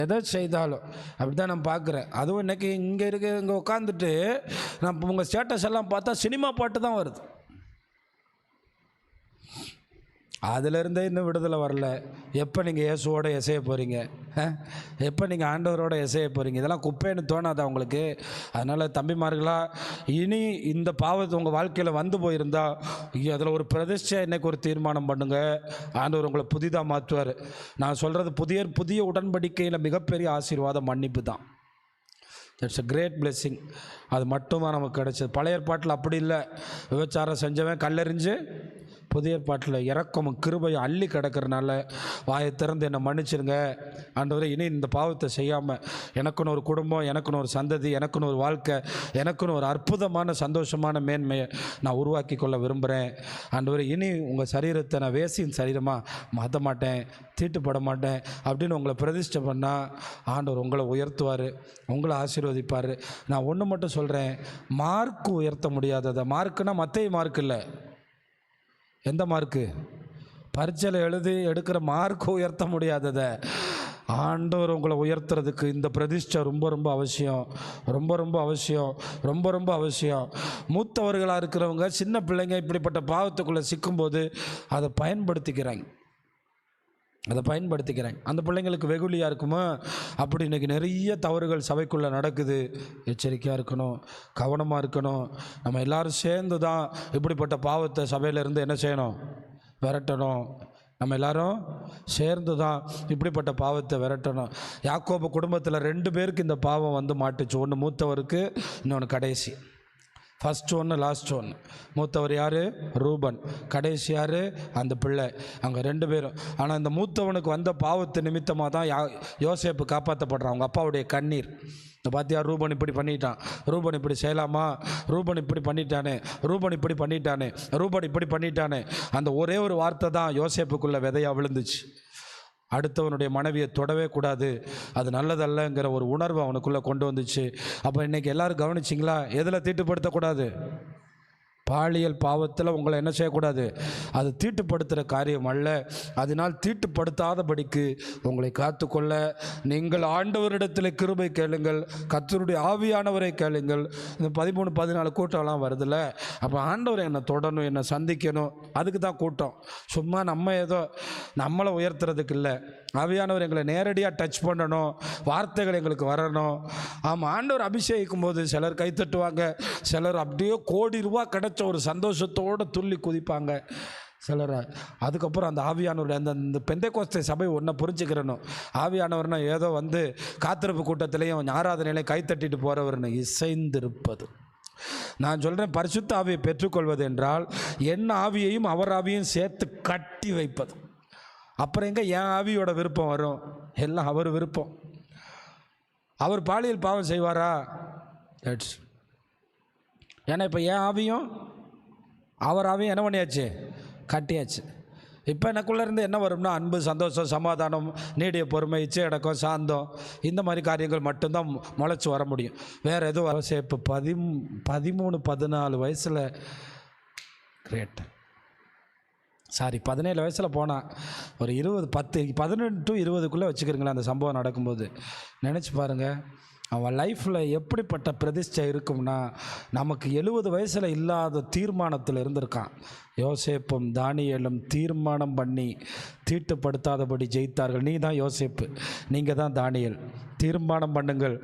எதை செய்தாலும் அப்படி தான் நான் பார்க்குறேன். அதுவும் இன்றைக்கி இங்கே உட்காந்துட்டு நான் உங்கள் ஸ்டேட்டஸ் எல்லாம் பார்த்தா சினிமா பாட்டு தான் வருது. அதிலிருந்தே இன்னும் விடுதலை வரல. எப்போ நீங்கள் இயேசுவோட இசைய போகிறீங்க? எப்போ நீங்கள் ஆண்டவரோட இசைய போகிறீங்க? இதெல்லாம் குப்பைன்னு தோணாதா உங்களுக்கு? அதனால் தம்பிமார்களா, இனி இந்த பாவத்தை உங்கள் வாழ்க்கையில் வந்து போயிருந்தா அதில் ஒரு பிரதிஷ்டை இன்றைக்கி ஒரு தீர்மானம் பண்ணுங்கள். ஆண்டவர் உங்களை புதிதாக மாற்றுவார். நான் சொல்கிறது புதிய உடன்படிக்கையில் மிகப்பெரிய ஆசீர்வாதம் மன்னிப்பு தான். It's a great blessing. அது மட்டுமா நமக்கு கிடைச்சது. பழைய ஏற்பாட்டில் அப்படி இல்லை. விபச்சாரம் செஞ்சவன் கல்லெறிஞ்சு, புதிய ஏற்பாட்டில் இரக்கமும் கிருபையும் அள்ளி கிடக்கிறனால வாயை திறந்து என்னை மன்னிச்சிருங்க ஆண்டவரே, இனி இந்த பாவத்தை செய்யாமல் எனக்குன்னு ஒரு குடும்பம், எனக்குன்னு ஒரு சந்ததி, எனக்குன்னு ஒரு வாழ்க்கை, எனக்குன்னு ஒரு அற்புதமான சந்தோஷமான மேன்மையை நான் உருவாக்கி கொள்ள விரும்புகிறேன் ஆண்டவரே. இனி உங்கள் சரீரத்தை நான் வேசியின் சரீரமாக மாற்ற மாட்டேன், தீட்டுப்பட மாட்டேன் அப்படின்னு உங்களை பிரதிஷ்டை பண்ணால் ஆண்டவர் உங்களை உயர்த்துவார், உங்களை ஆசீர்வதிப்பார். நான் ஒன்று மட்டும் சொல்கிறேன், மார்க் உயர்த்த முடியாததை, மார்க்குன்னா மத்தேயு மார்க் இல்லை, எந்த மார்க்கு? பரீட்சையில் எழுதி எடுக்கிற மார்க் உயர்த்த முடியாததை ஆண்டவர் உங்களை உயர்த்துறதுக்கு இந்த பிரதிஷ்டை ரொம்ப அவசியம், ரொம்ப அவசியம். மூத்தவர்களாக இருக்கிறவங்க சின்ன பிள்ளைங்க இப்படிப்பட்ட பாவத்துக்குள்ளே சிக்கும்போது அதை பயன்படுத்திக்கிறாங்க. அந்த பிள்ளைங்களுக்கு வெகுளியாக இருக்குமோ அப்படி இன்றைக்கி நிறைய தவறுகள் சபைக்குள்ளே நடக்குது. எச்சரிக்கையாக இருக்கணும், கவனமாக இருக்கணும். நம்ம எல்லோரும் சேர்ந்து தான் இப்படிப்பட்ட பாவத்தை சபையிலேருந்து என்ன செய்யணும்? விரட்டணும். நம்ம எல்லாரும் சேர்ந்து தான் இப்படிப்பட்ட பாவத்தை விரட்டணும். யாக்கோபு குடும்பத்தில் 2 பேருக்கு இந்த பாவம் வந்து மாட்டுச்சு. ஒன்று மூத்தவருக்கு, இன்னொன்று கடைசி. ஃபஸ்ட் ஒன்று, லாஸ்ட் ஒன்று. மூத்தவர் யார்? ரூபன். கடைசி யார்? அந்த பிள்ளை. அவங்க 2 பேரும். ஆனால் இந்த மூத்தவனுக்கு வந்த பாவத்து நிமித்தமாக தான் யோசேப்பு காப்பாற்றப்படுறான். அவங்க அப்பாவுடைய கண்ணீர். இந்த பார்த்தியா, ரூபன் இப்படி பண்ணிட்டான், ரூபன் இப்படி செய்யலாமா, ரூபன் இப்படி பண்ணிட்டானே. அந்த ஒரே ஒரு வார்த்தை தான் யோசேப்புக்குள்ளே விதையாக விழுந்துச்சு. அடுத்தவனுடைய மனைவியை தொடவே கூடாது, அது நல்லதல்லங்கிற ஒரு உணர்வு அவனுக்குள்ளே கொண்டு வந்துச்சு. அப்போ இன்றைக்கி எல்லோரும் கவனிச்சிங்களா? எதில் தீட்டுப்படுத்தக்கூடாது? பாலியல் பாவத்தில் உங்களை என்ன செய்யக்கூடாது? அது தீட்டுப்படுத்துகிற காரியம் அல்ல. அதனால் தீட்டுப்படுத்தாதபடிக்கு உங்களை காத்துக்கொள்ள நீங்கள் ஆண்டவரிடத்தில் கிருபை கேளுங்கள், கர்த்தருடைய ஆவியானவரை கேளுங்கள். இந்த 13-14 கூட்டம்லாம் வருதில்ல, அப்போ ஆண்டவர் என்னை தொடணும், என்னை சந்திக்கணும், அதுக்கு தான் கூட்டம். சும்மா நம்ம ஏதோ நம்மளை உயர்த்துறதுக்கு இல்லை. ஆவியானவர் எங்களை நேரடியாக டச் பண்ணணும், வார்த்தைகள் எங்களுக்கு வரணும். ஆமாம், ஆண்டவர் அபிஷேகிக்கும் போது சிலர் கைத்தட்டுவாங்க, சிலர் அப்படியே கோடி ரூபா கிடைச்ச ஒரு சந்தோஷத்தோடு துள்ளி குதிப்பாங்க சிலர். அதுக்கப்புறம் அந்த ஆவியானவருடைய அந்த பெந்தைக்கோஸ்தே சபை ஒன்றை புரிஞ்சுக்கிறணும். ஆவியானவர்னா ஏதோ வந்து காத்திருப்பு கூட்டத்திலையும் ஆராதனையிலையும் கைத்தட்டிட்டு போகிறவர்னு இசைந்திருப்பது. நான் சொல்கிறேன், பரிசுத்த ஆவியை பெற்றுக்கொள்வது என்றால் என் ஆவியையும் அவர் ஆவியையும் சேர்த்து கட்டி வைப்பது. அப்புறம் எங்கே என் ஆவியோட விருப்பம் வரும்? எல்லாம் அவர் விருப்பம். அவர் பாலியல் பாவம் செய்வாரா? ஏன்னா இப்போ என் ஆவியும் அவர் ஆவியும் என்ன பண்ணியாச்சு? கட்டியாச்சு. இப்போ எனக்குள்ளே இருந்து என்ன வரும்னா அன்பு, சந்தோஷம், சமாதானம், நீடிய பொறுமை, இச்சை அடக்கம், சாந்தம், இந்த மாதிரி காரியங்கள் மட்டும்தான் முளைச்சி வர முடியும். வேறு எதுவும் அவசியம். இப்போ 13-14 வயசில் கிரேட் 17 வயசில் போனால் ஒரு 18 to 20க்குள்ளே வச்சுக்கிறீங்களா அந்த சம்பவம் நடக்கும்போது நினச்சி பாருங்கள். அவன் லைஃப்பில் எப்படிப்பட்ட பிரதிஷ்டை இருக்கும்னா, நமக்கு 70 வயசில் இல்லாத தீர்மானத்தில் இருந்திருக்கான். யோசேப்பும் தானியேலும் தீர்மானம் பண்ணி தீட்டுப்படுத்தாதபடி ஜெயித்தார்கள். நீ தான் யோசேப்பு, நீங்கள் தான் தானியேல். தீர்மானம் பண்ணுங்கள்,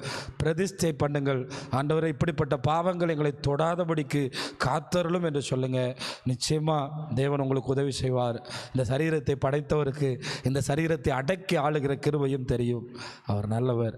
பிரதிஷ்டை பண்ணுங்கள். ஆண்டவரே, இப்படிப்பட்ட பாவங்கள் எங்களை தொடாதபடிக்கு காத்தருளும் என்று சொல்லுங்கள். நிச்சயமாக தேவன் உங்களுக்கு உதவி செய்வார். இந்த சரீரத்தை படைத்தவருக்கு இந்த சரீரத்தை அடக்கி ஆளுகிற கிருபையும் தெரியும். அவர் நல்லவர்.